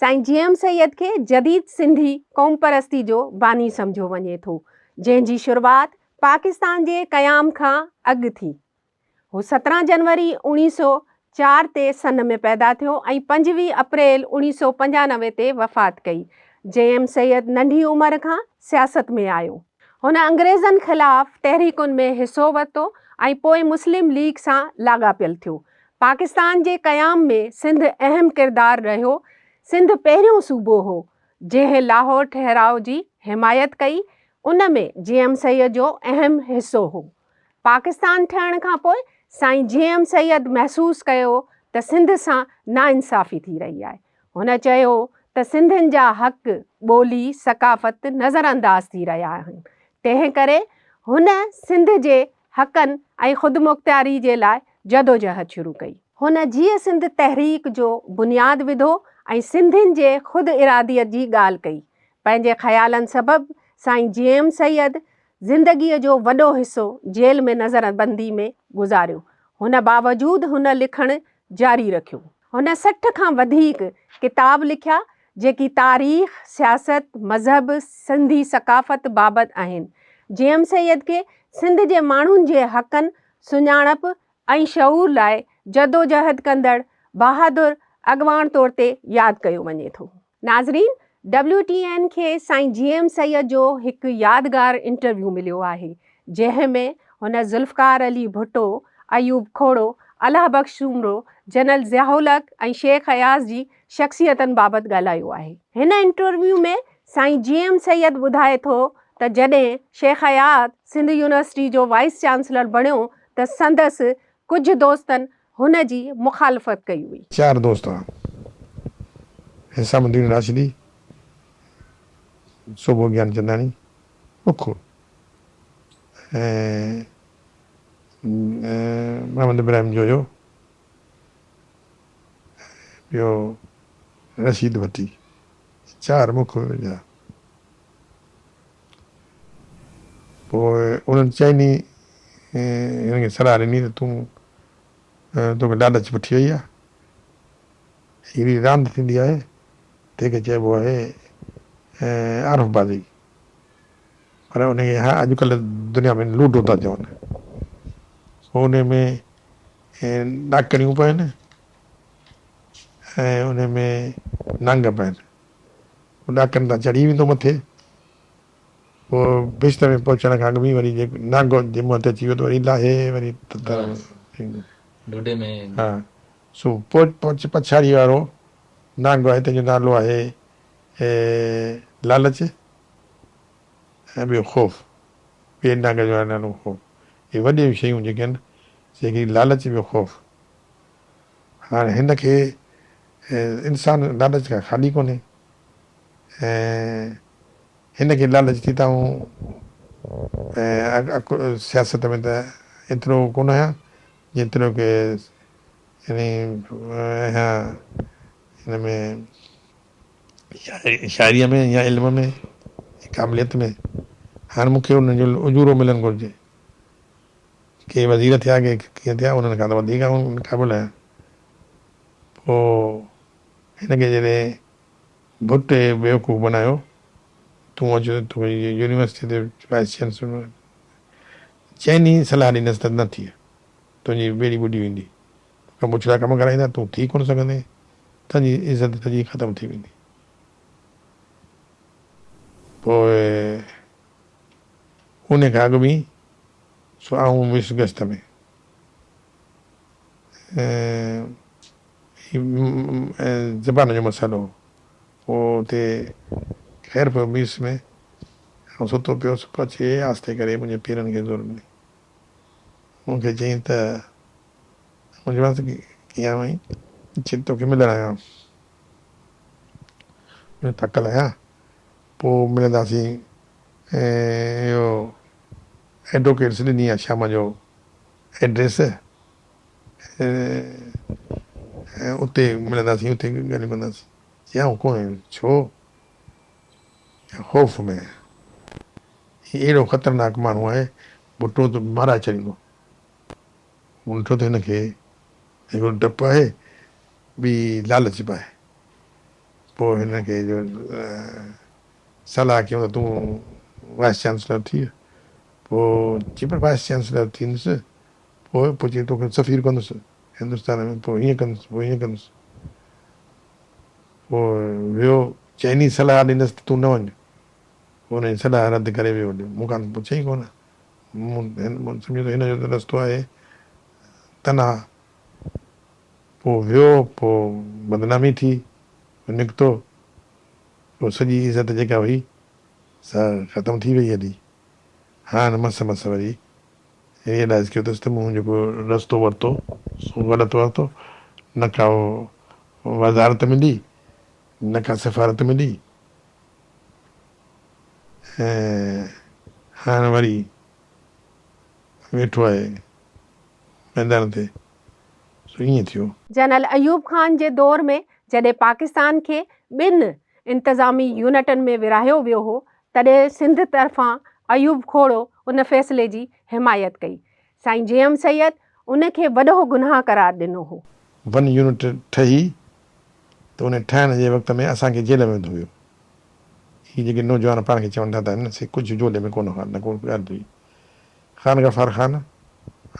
साईं जीएम सैयद खे जदीद सिंधी क़ौम परस्ती जो बानी सम्झो वञे थो, जंहिंजी शुरूआति पाकिस्तान जे क़याम खां अॻु थी। हू 17 जनवरी 1904 ते सन में पैदा थियो ऐं 25 अप्रैल 1995 ते वफ़ात कई। जीएम सैयद नंढी उमिरि खां सियासत में आयो। हुन अंग्रेज़नि ख़िलाफ़ तहरीकुनि में हिसो वरितो ऐं पोइ मुस्लिम लीग सां लाॻापियलु थियो। पाकिस्तान जे क़याम में सिंध अहम किरदारु रहियो। सिंध पहिरियों सूबो हो जंहिं लाहौर ठहिराउ जी हिमायत कई। उन में जीएम सैयद जो अहम हिसो हो। पाकिस्तान ठहण खां पोइ साईं जीएम सैयद महसूसु कयो त सिंध सां नाइंसाफ़ी थी रही आहे। हुन चयो त सिंधियुनि जा हक़, ॿोली, सक़ाफ़त नज़रअंदाज़ थी रहिया आहिनि। तंहिं करे हुन सिंध जे हक़नि ऐं ख़ुदमुख़्तियारी जे लाइ जदोजहद शुरू कई। हुन जीअं सिंध तहरीक जो बुनियादु विधो ऐं सिंधियुनि जे ख़ुदि इरादीअ जी ॻाल्हि कई। पंहिंजे ख़्यालनि सबबि साईं जीएम सैयद ज़िंदगीअ जो वॾो हिसो जेल में नज़रबंदी में गुज़ारियो। हुन बावजूदु हुन लिखणु जारी रखियो। हुन 60 खां वधीक किताब लिखिया जेकी तारीख़, सियासत, मज़हब, सिंधी सक़ाफ़त बाबति आहिनि। जीएम सैयद खे सिंध जे माण्हुनि जे हक़नि, सुञाणप ऐं शऊर लाइ जदोजहद कंदड़ बहादुर अॻवान तौर ते यादि कयो वञे थो। नाज़रीन, WTN खे साईं जीएम सैयद जो हिकु यादगार इंटरव्यू मिलियो आहे, जंहिं में हुन ज़ुल्फ़कार अली भुट्टो, अयूब खोड़ो, अल्लाह बख़्श सूमरो, जनरल ज़ियाउल हक़ ऐं शेख अयाज़ जी शख़्सियतनि बाबति ॻाल्हायो आहे। हिन इंटरव्यू में साईं जीएम सैयद ॿुधाए थो त जॾहिं शेख अयाज़ सिंध यूनिवर्सिटी जो वाइस चांसलर बणियो त संदसि कुझु दोस्तनि हुन जी मुखालफ़त कई हुई। 4 दोस्त हुआ। हिसामुद्दीन राशिदी, सुबो ज्ञान चंदानी, मुखो ऐं मोहम्मद इब्राहिम जोयो, ॿियो रशीद भट्टी। 4 मुख हुआ। पोइ उन्हनि चइनी हिनखे सलाह ॾिनी त तूं तोखे लालच वठी वई आहे। हिकिड़ी रांदि थींदी आहे तंहिंखे चइबो आहे आरफ़बाज़ी, पर उनखे अॼुकल्ह दुनिया में लूडो था चवनि। उन में ॾाकणियूं पवनि ऐं उन में नंग पवनि। ॾाकनि तां चढ़ी वेंदो मथे, पोइ बिस्त में पहुचण खां अॻु में वरी जेको नांगो जे मुंहं ते अची वियो त वरी लाहे वरी हा सो पछाड़ी वारो नांगो आहे, तंहिंजो नालो आहे लालच ऐं ॿियो ख़ौफ़। ॿिए नांग जो आहे नालो ख़ौफ़। इहे वॾियूं शयूं जेके आहिनि से हिकिड़ी लालच, ॿियो ख़ौफ़। हाणे हिन खे इंसानु लालच खां ख़ाली कोन्हे ऐं हिन खे लालच थी था। ऐं सियासत में त एतिरो कोन आहियां जेतिरो की हिन में शाइरीअ में या इल्म में क़ाबिलियत में। हाणे मूंखे उन्हनि जो उजूरो मिलणु घुरिजे। के वज़ीर थिया, के कीअं थिया, उन्हनि खां त वधीक क़ाबिल आहियां। पोइ हिनखे जॾहिं भुट्टे बेवकूफ़ बनायो, तूं अचु तूं यूनिवर्सिटी ते वाइस चांसलर, चइनी सलाह ॾिनसि त न थी, तुंहिंजी ॿेड़ी ॿुॾी वेंदी, तोखां पुछड़ा कमु कराईंदा, तूं थी कोन सघंदे, तुंहिंजी इज़त सॼी ख़तमु थी वेंदी। पोइ उन खां अॻु में सो आऊं वियुसि गश्त में ज़बान जो मसाइलो हो। पोइ हुते ख़ैर पियो बीस में ऐं सुतो पियोसि, पछी आस्ते करे मुंहिंजे पेरनि खे ज़ोर ॾिनी। मूंखे चयईं त मुंहिंजे पास कीअं वई चई तोखे मिलणु आहियां, थकल आहियां। पोइ मिलंदासीं। इहो एडवोकेट्स ॾिनी आहे शाम जो एड्रेस, ऐं उते मिलंदासीं, उते ॻाल्हियूं कंदासीं। चयाऊं कोन, छो? ख़ौफ़ में। हीउ अहिड़ो ख़तरनाक माण्हू आहे, भुट्टो त माराए छॾींदो। ॾिठो त हिनखे हिकिड़ो डपु आहे, ॿी लालच बि आहे। पोइ हिनखे जो सलाह कयूं त तूं वाइस चांसलर थी पोइ चई पर वाइस चांसलर थींदुसि पोइ चई तोखे सफ़ीर कंदुसि हिंदुस्तान में पोइ हीअं कंदुसि पोइ हीअं कंदुसि पोइ वियो चइनी सलाह ॾिनसि त तूं न वञ पोइ हुनजी सलाह रद्द करे वियो मूंखां पुछई कोन मूं सम्झो त हिनजो त रस्तो आहे तनहा पोइ वियो पोइ बदनामी थी निकितो पोइ सॼी इज़त जेका हुई सा ख़तमु थी वई हली हाणे मस वरी रियलाइज़ कयो अथसि त मूं जेको रस्तो वरितो सो ग़लति वरितो न का वज़ारत मिली न का सिफ़ारत मिली ऐं हाणे वरी वेठो आहे मैदान ते सो ईअं थियो जनरल अयूब ख़ान जे दौर में जॾहिं पाकिस्तान खे 2 इंतज़ामी यूनिटनि में विरहायो वियो हो तॾहिं सिंध तरफ़ां अयूब खोड़ो उन फ़ैसिले जी हिमायत कई साईं JM सैयद उनखे वॾो गुनाह करार ॾिनो हो 1 यूनिट ठही त उन ठाहिण जे वक़्त में असांखे जेल में विधो हुयो हीअ जेके नौजवान पाण खे चवनि था त हिन से कुझु जोले में कोन हुआ न को ॻाल्हि हुई ख़ान गफ़ार ख़ान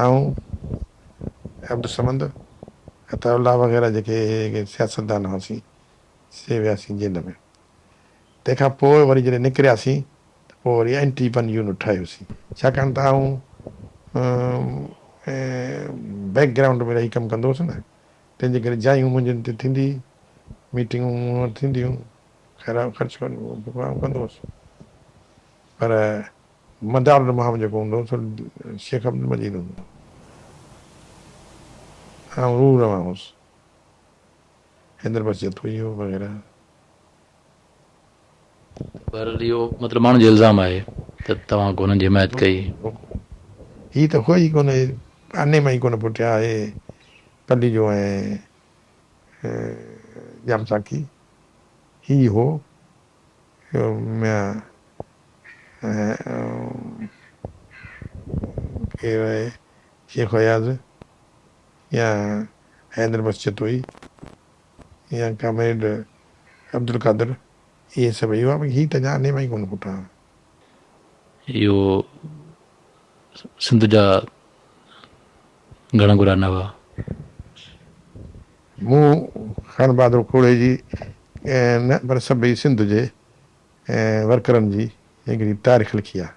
ऐं अब्दुलसमद अताउल्ला वग़ैरह जेके सियासतदान हुआसीं से वियासीं जेल में तंहिंखां पोइ वरी जॾहिं निकिरियासीं त पोइ वरी एंटी 1 यूनिट ठाहियोसीं छाकाणि त आऊं बैकग्राउंड में रही कमु कंदो हुउसि न तंहिंजे करे जायूं मुंहिंजनि ते थींदी मीटिंगूं मूं वटि थींदियूं ख़ैर ख़र्चु कंदो हुउसि पर मदारुल मुहम्मद जेको हूंदो हुओ शेख अब्दुल मजीद हूंदो ऐं रूह रवां हुउसि हैदर बचत हुई वग़ैरह पर इहो मतिलबु माण्हू जो इल्ज़ाम आहे त तव्हां को हुननि जी हिमायत कई हीअ त हुई कोन आने मां ई कोन पुठियां आहे पली जो ऐं जाम साकी ही हो केरु आहे शेख अयाज़ या हैदर बचत हुई या कामिद अब्दुल कादिर इहे सभु इहो आहे हीअ त आने मां ई कोन पुठियां इहो सिंध जा घणा गुराना हुआ मूं ख़ान बहादुर खोड़े जी न पर सभई सिंध जे वर्करनि जी हिकिड़ी तारीख़ लिखी आहे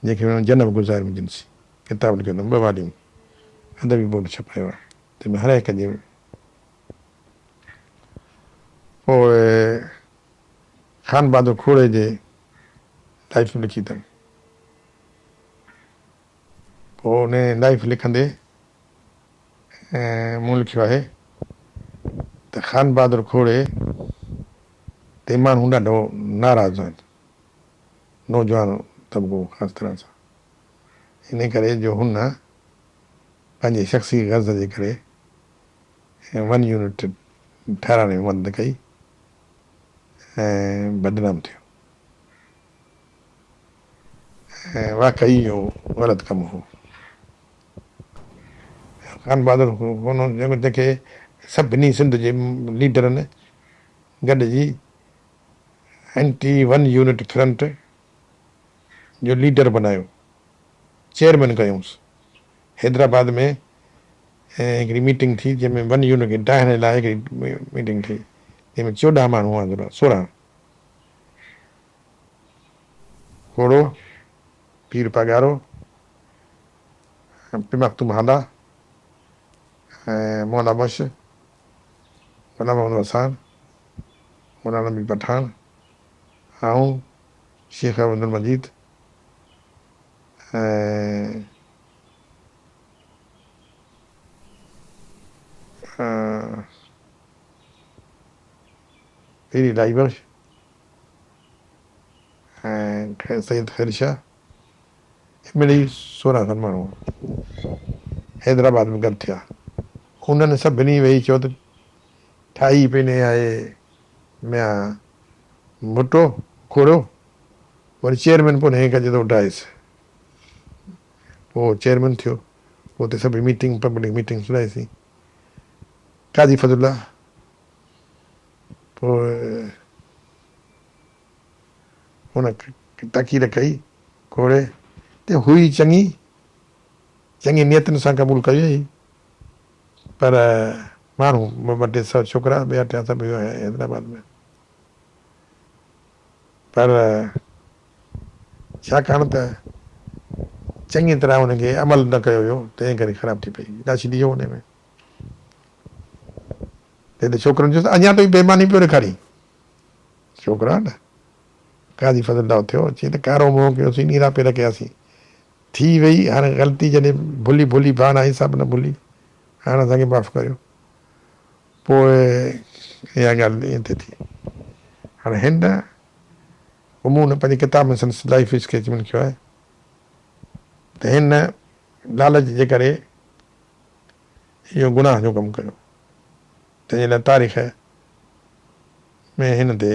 जंहिंखे हुननि जनम गुज़ार में जिनसी किताब लिखियो अथमि 2 वाल्यूम अदबी बोर्ड छपायो आहे तंहिंमें हर हिक जे पोइ ख़ान बहादुर खोड़े जे लाइफ लिखी अथमि पोइ उन लाइफ लिखंदे मूं लिखियो आहे त ख़ान बहादुर खोड़े ते माण्हू ॾाढो नाराज़ आहिनि नौजवान तबिको ख़ासि तरह सां इन करे जो हुन पंहिंजे शख़्सी गर्ज़ जे करे 1 यूनिट ठाहिराइण में मदद कई ऐं बदनाम थियो ऐं वाक़ई इहो ग़लति कमु हो ख़ान बहादुर जंहिंखे सभिनी सिंध जे लीडरनि गॾिजी एंटी 1 यूनिट फ्रंट जो लीडर बनायो चेयरमैन कयूंसि हैदराबाद में हिकिड़ी मीटिंग थी जंहिंमें 1 यूनिट खे ठाहिण लाइ हिकिड़ी मीटिंग थी जंहिंमें 14 माण्हू हाज़िर हुआ 16 खोड़ो पीर पगारो पिमख्तूम हाला ऐं मौला बख्श गुलाम मोहम्मद हसान मौलाना नबी पठान ऐं शेख अब्दुल मजीद ऐं पीरी लाई बख्श ऐं सैयद ख़ैर शाह मिली 16 खनि माण्हू हैदराबाद में गॾु थिया उन्हनि सभिनी वेही चयो त ठाही पिने आहे मया भुट्टो खोड़ो वरी चेयरमैन पोइ हिकु अचे थो उठाएसि पोइ चेयरमैन थियो पोइ हुते सभई पब्लिक मीटिंग सुधाईसीं काज़ी फज़ुल्ला पोइ हुन तकीर कई घोड़े ते हुई चङी नियतुनि सां क़बूल कई हुई पर माण्हू ॿ टे सौ छोकिरा ॿिया टिया सभु हैदराबाद में पर छाकाणि त चङी तरह हुनखे अमल न कयो हुयो तंहिं करे ख़राबु थी पई ॾाची ॾियो हुन में त छोकिरनि जो अञा ताईं बेईमानी पियो ॾेखारी छोकिरा न काज़ी फज़लदाव थियो चई त कारो मोह कयोसीं नीरा पेर कयासीं थी वई हाणे ग़लती जॾहिं भुली भाण आई सभु न भुली हाणे असांखे माफ़ु करियो पोइ इहा ॻाल्हि ईअं थिए थी हाणे हिन मूं न पंहिंजी किताब में संदसि लाइफ स्केच में लिखियो आहे त हिन लालच जे करे इहो गुनाह जो कमु कयो तंहिंजे लाइ तारीख़ में हिन ते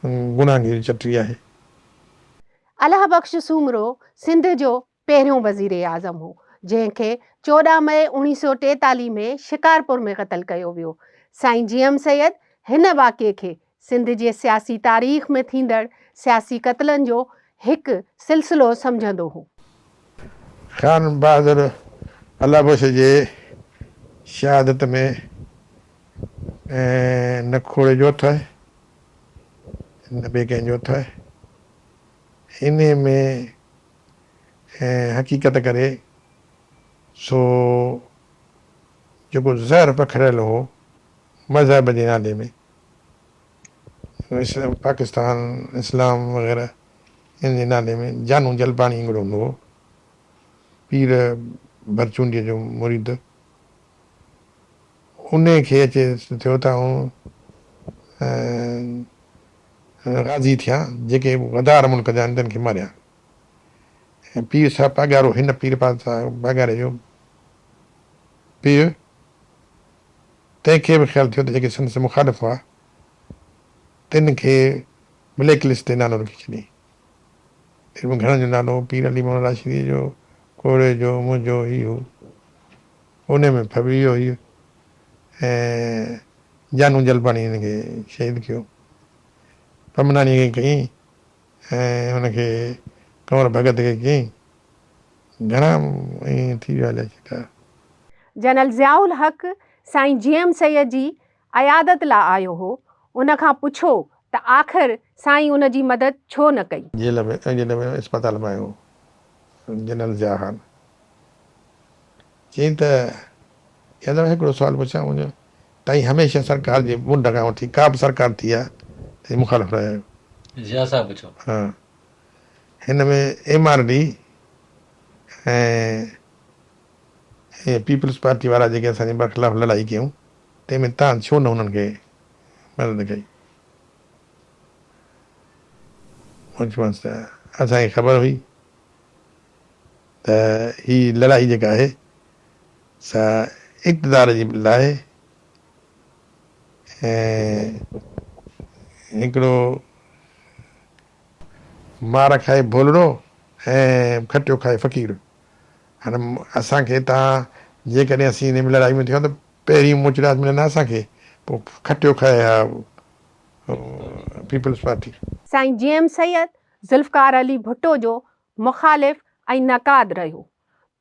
गुनाहगिरी चटरी आहे अलाह बख़्श सूमरो सिंध जो पहिरियों वज़ीर आज़म हो जंहिंखे 14 मई 1943 में शिकारपुर में क़तल कयो वियो साईं जीएम सैयद हिन वाक़िए खे सिंध जे सियासी तारीख़ में थींदड़ सियासी क़तलनि जो हिकु सिलसिलो सम्झंदो हो ख़ान बहादुर अल्लाह बख़्श जे शहादत में न खोड़े जो अथव न ॿिए कंहिंजो अथव इन में हक़ीक़त करे सो जेको ज़हर पखिड़ियल हो मज़हब जे नाले में पाकिस्तान इस्लाम वग़ैरह इन जे नाले में जानू जलपाणी हिकिड़ो हूंदो हो पीर भरचूंडीअ जो मुरीद उन खे अचे थियो त गाज़ी थिया जेके वधार मुल्क जा आहिनि खे मारिया ऐं पीर साहिबु पागारो हिन पीर पागारे जो पीर तंहिंखे बि ख़्यालु थियो त जेके संदसि मुखालिफ़ हुआ तिन खे ब्लैक लिस्ट ते नालो रखी छॾी घणनि जो नालो पीर अली मोहम्मद राशिदी जो कोड़े जो मुंहिंजो इहो उन में फबी वियो हुई ऐं जानू जलपाणी हिनखे शहीद कयो पमनानी खे कयईं ऐं हुनखे कंवर भगत खे कयईं घणा ईअं थी विया अलाए जनरल ज़ियाउल हक़ साईं जीएम सैयद जी अयादत लाइ आयो हो उनखां पुछो त आख़िर साईं उन जी मदद छो न कई जेल में अस्पताल में आयो जनरल ज़िया ख़ान चयईं त यादव हिकिड़ो सुवालु पुछां मुंहिंजो तव्हां हमेशह सरकार जे मुंड खां वठी का बि सरकार थी आहे मुखालिफ़ रहिया जिया साहब पुछो हा हिन में MRD ऐं पीपल्स पार्टी वारा जेके असांजे बरख़िलाफ़ लड़ाई कयूं तंहिंमें तव्हां छो न हुननि खे मदद कई चयोमांसि त असांखे ख़बर हुई त हीअ लड़ाई जेका आहे सा इक़्तिदार जी लाइ ऐं हिकिड़ो मार खाए भोलड़ो ऐं खटियो खाए फ़क़ीर हाणे असांखे तव्हां जेकॾहिं असीं हिन में लड़ाई में थियो त पहिरीं मुचड़ास मिलंदा असांखे पोइ खटियो खाए हा पीपल्स पार्टी साईं जीएम सैयद ज़ुल्फ़कार अली भुट्टो जो मुखालिफ़ ऐं नक़ाद रहियो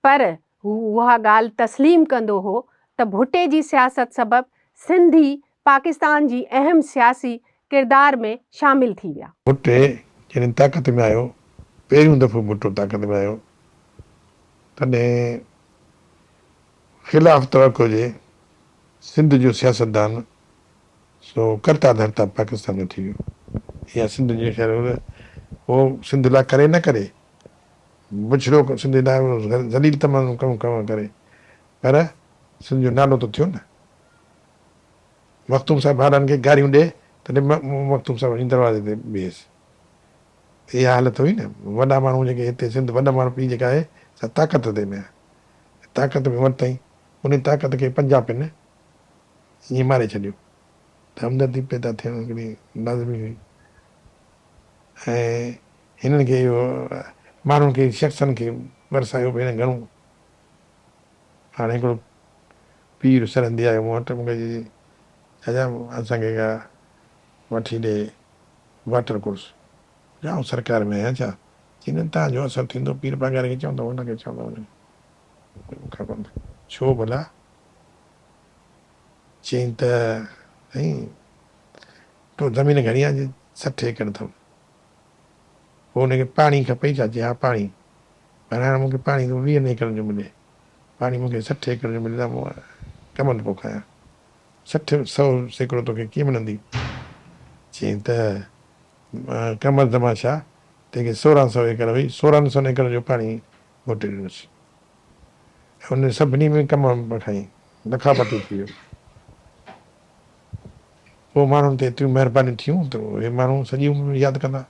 पर हू उहा ॻाल्हि तस्लीम कंदो हो त भुट्टे जी सियासत सबबि सिंधी पाकिस्तान जी अहम सियासी किरदार में शामिल थी विया भुट्टे जॾहिं ताक़त में आयो पहिरियों दफ़ो भुट्टो ताक़त में आयो तॾहिं ख़िलाफ़ तवक़ो जे सिंध जो सियासतदान सो करता धरता पाकिस्तान में थी वियो या सिंध जो शहर उहो सिंध लाइ करे न करे बुछड़ो सिंध लाइ ज़लील तमामु कमु करे पर सिंध जो नालो त थियो न मख़्तूम साहिब हारनि खे गारियूं ॾे तॾहिं मख़्तूम साहिब वञी दरवाज़े ते बीहेसि इहा हालत हुई न वॾा माण्हू जेके हिते सिंध वॾा माण्हू पीउ जेका आहे सा ताक़त ते में आहे ताक़त में वरितईं उन ताक़त खे पंजाह पिन ईअं मारे छॾियो त हमदर्दी पैदा थियणु हिकिड़ी लाज़मी हुई ऐं हिननि खे इहो माण्हुनि खे शख़्सनि खे वरसायो भेण घणो हाणे हिकिड़ो पीर सरंदी आयो मूं वटि मूंखे असांखे का वठी ॾे वाटर कोर्स जाओ सरकार में आहे छा चईं तव्हांजो असरु थींदो पीर पगार खे चवंदो हुनखे चवंदो मूंखां कोन छो भला चईं त साईं तो ज़मीन घणी आहे 60 एकड़ अथव पोइ हुनखे पाणी खपे छा चई हा पाणी पर हाणे मूंखे पाणी 20 एकड़ जो मिले पाणी मूंखे 60 एकड़ जो मिले त मूं कमल पोइ खायां 60-100 सैकड़ो तोखे कीअं मिलंदी चईं त कमल दमा छा तंहिंखे 1600 एकड़ हुई 1600 एकड़ जो पाणी मोटे ॾिनोसि हुन सभिनी में कम खईं लखापति थी वियो पोइ माण्हुनि ते एतिरियूं महिरबानी थियूं त उहे माण्हू सॼी उमिरि यादि कंदा